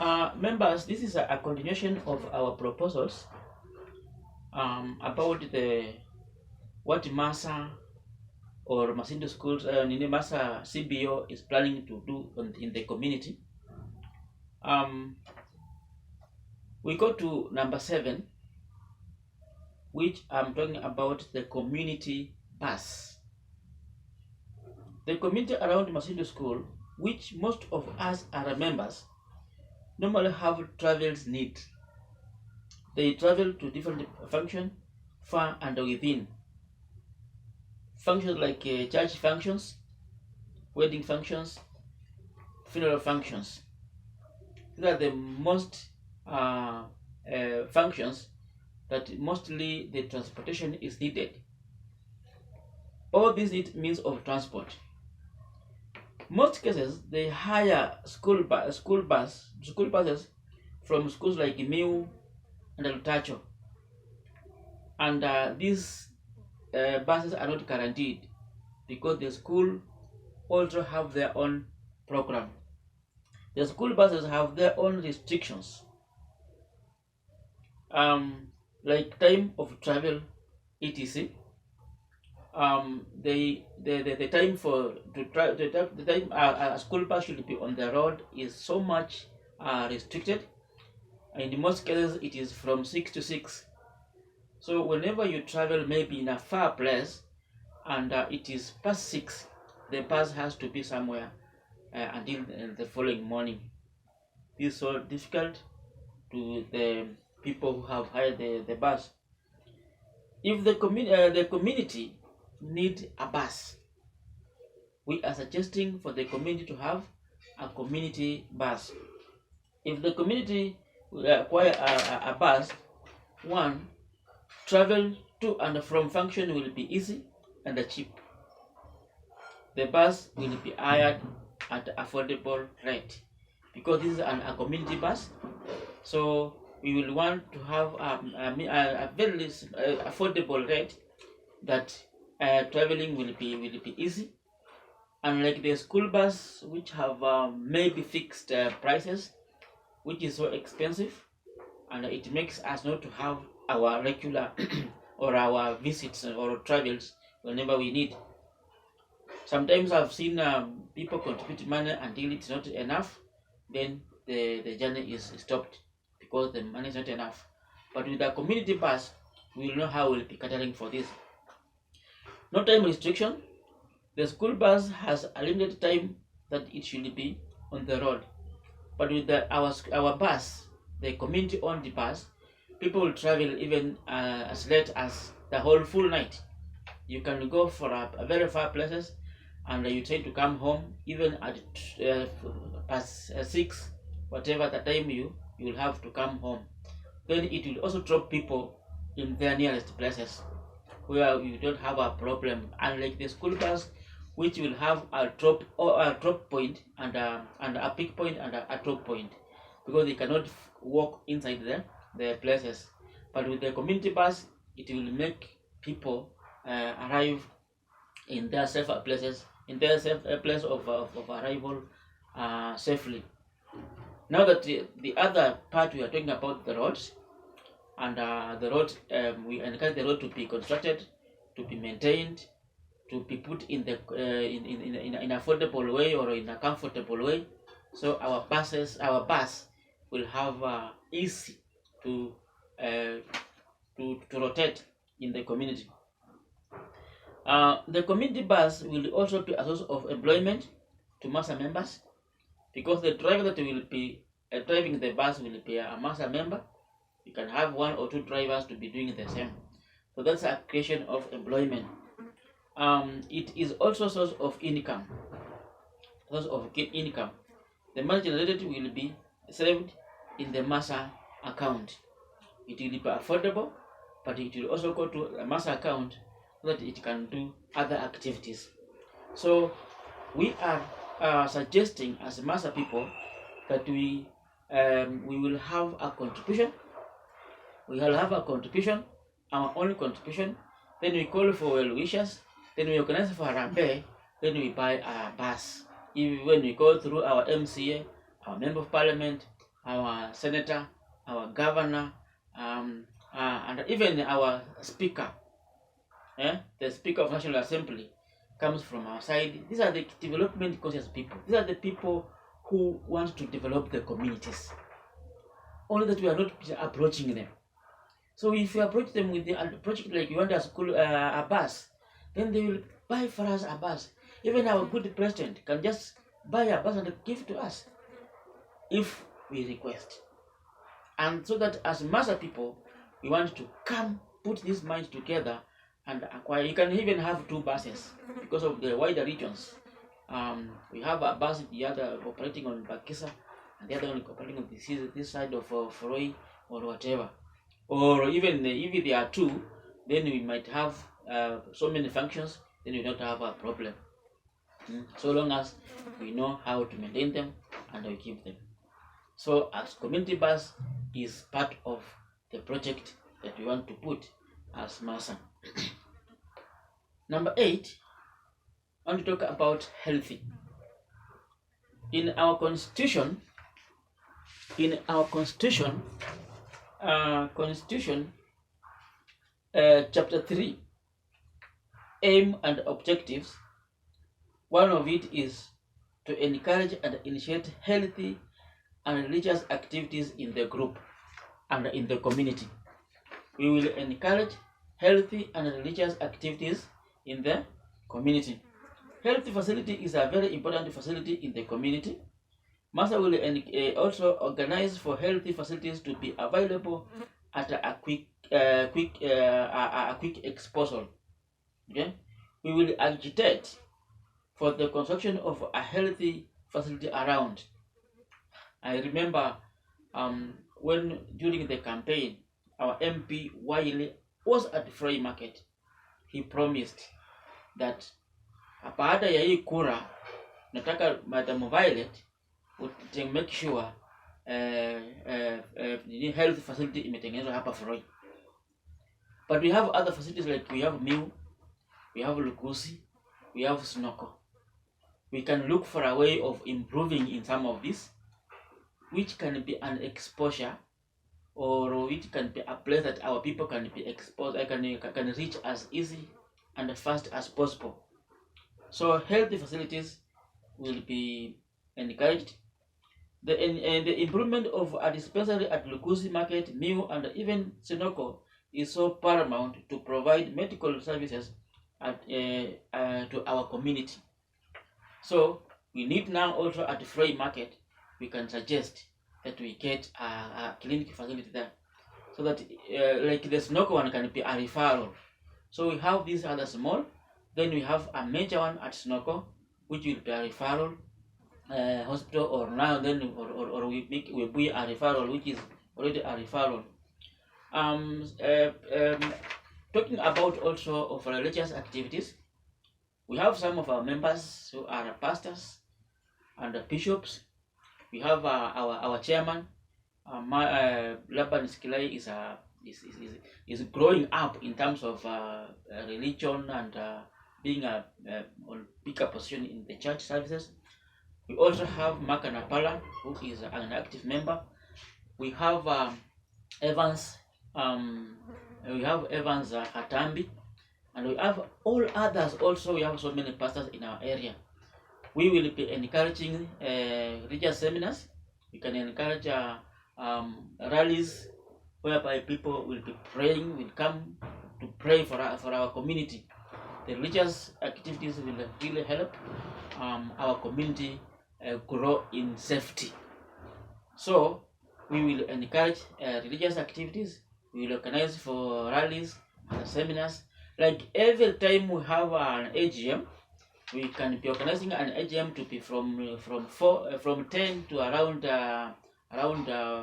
Members, this is a continuation of our proposals about the what MASA or Masindu schools, MASA CBO is planning to do in the community. We go to number 7, which I'm talking about the community bus. The community around Masindu school, which most of us are members, normally have travels need. They travel to different functions, far and within. Functions like church functions, wedding functions, funeral functions. These are the most functions that mostly the transportation is needed. All these need means of transport. Most cases they hire school buses from schools like Miu and Lutacho, and these buses are not guaranteed because the school also have their own program. The school buses have their own restrictions, like time of travel, etc. The time for the time a school bus should be on the road is so much restricted. In most cases, it is from 6 to 6. So whenever you travel, maybe in a far place, and it is past 6, the bus has to be somewhere until the following morning. This is so difficult to the people who have hired the bus. If the community need a bus, we are suggesting for the community to have a community bus. If the community acquire a bus, one, travel to and from function will be easy and cheap. The bus will be hired at affordable rate because this is a community bus. So we will want to have a very affordable rate that traveling will be easy. Unlike the school bus, which have maybe fixed prices, which is so expensive, and it makes us not to have our regular or our visits or travels whenever we need. Sometimes I've seen people contribute money until it's not enough, then the journey is stopped because the money is not enough. But with the community bus, we will know how we'll be catering for this. No time restriction. The school bus has a limited time that it should be on the road. But with our bus, the community-owned bus, people will travel even as late as the whole full night. You can go for a very far places, and you try to come home even at past 6, whatever the time you will have to come home. Then it will also drop people in their nearest places where you don't have a problem. Unlike the school bus, which will have a drop point and a pick point and a drop point, because they cannot walk inside the places. But with the community bus, it will make people arrive in their safer places, in their safe place of arrival safely. Now that the other part we are talking about the roads, and the road, we encourage the road to be constructed, to be maintained, to be put in the in affordable way or in a comfortable way. So our bus will have easy to rotate in the community. The community bus will also be a source of employment to MASA members, because the driver that will be driving the bus will be a MASA member. You can have 1 or 2 drivers to be doing the same. So that's a creation of employment. It is also a source of income. The money generated will be saved in the MASA account. It will be affordable, but it will also go to a MASA account so that it can do other activities. So we are suggesting as MASA people that we will have a contribution. We will have a contribution, our own contribution. Then we call for well wishers. Then we organize for a rampe. Then we buy a bus. When we go through our MCA, our member of parliament, our senator, our governor, and even our speaker. The Speaker of National Assembly comes from our side. These are the development conscious people. These are the people who want to develop the communities. Only that we are not approaching them. So if you approach them with the approach like you want a school a bus, then they will buy for us a bus. Even our good president can just buy a bus and give to us if we request. And so that as MASA people, we want to come put these minds together and acquire. You can even have two buses because of the wider regions. We have a bus, the other operating on Bakisa, and the other one operating on this side of Foroi or whatever. Or even if there are two, then we might have so many functions, then we don't have a problem. So long as we know how to maintain them and we keep them. So as community bus is part of the project that we want to put as MASA. Number 8, I want to talk about healthy. In our constitution, chapter 3, aim and objectives, one of it is to encourage and initiate healthy and religious activities in the group and in the community. We will encourage healthy and religious activities in the community. Healthy facility is a very important facility in the community. MASA will also organize for healthy facilities to be available at a quick exposure. Okay, we will agitate for the construction of a healthy facility around. I remember when during the campaign, our MP Wiley was at the Free Market. He promised that baada ya hii kura nataka Madam Violet would make sure health facility imetengenezwa hapa Free. But we have other facilities like we have Miu, we have Lukusi, we have Snoko. We can look for a way of improving in some of these, which can be an exposure, or which can be a place that our people can be exposed, can reach as easy and fast as possible. So healthy facilities will be encouraged. The improvement of a dispensary at Lukusi Market, Miu, and even Sinoko is so paramount to provide medical services to our community. So we need now also at the Free Market, we can suggest that we get a clinic facility there, so that like the Snoko one can be a referral. So we have these other small, then we have a major one at Snoko, which will be a referral hospital, or now then or we be a referral, which is already a referral. Talking about also of religious activities, we have some of our members who are pastors and bishops. We have our chairman, Laban Skilai, is growing up in terms of religion and being a bigger position in the church services. We also have Makanapala, who is an active member. We have Evans. We have Evans Hatambi, and we have all others also. We have so many pastors in our area. We will be encouraging religious seminars. We can encourage rallies whereby people will be praying, will come to pray for our community. The religious activities will really help our community grow in safety. So we will encourage religious activities. We will organize for rallies and seminars. Like every time we have an AGM, we can be organizing an AGM to be from 10 to around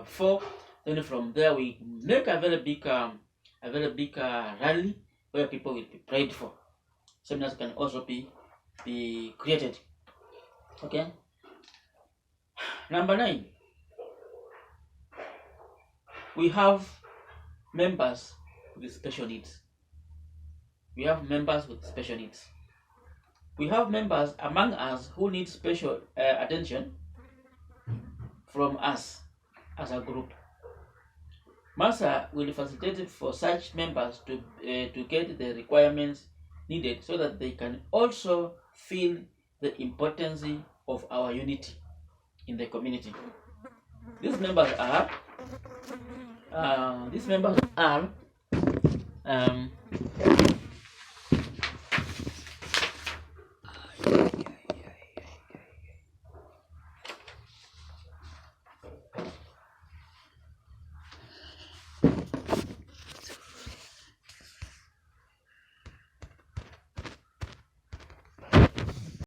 4. Then from there we make a very big rally where people will be prayed for. Seminars can also be created. Okay. Number 9. We have members with special needs. We have members with special needs. We have members among us who need special attention from us, as a group. MASA will facilitate for such members to get the requirements needed so that they can also feel the importance of our unity in the community. These members are um,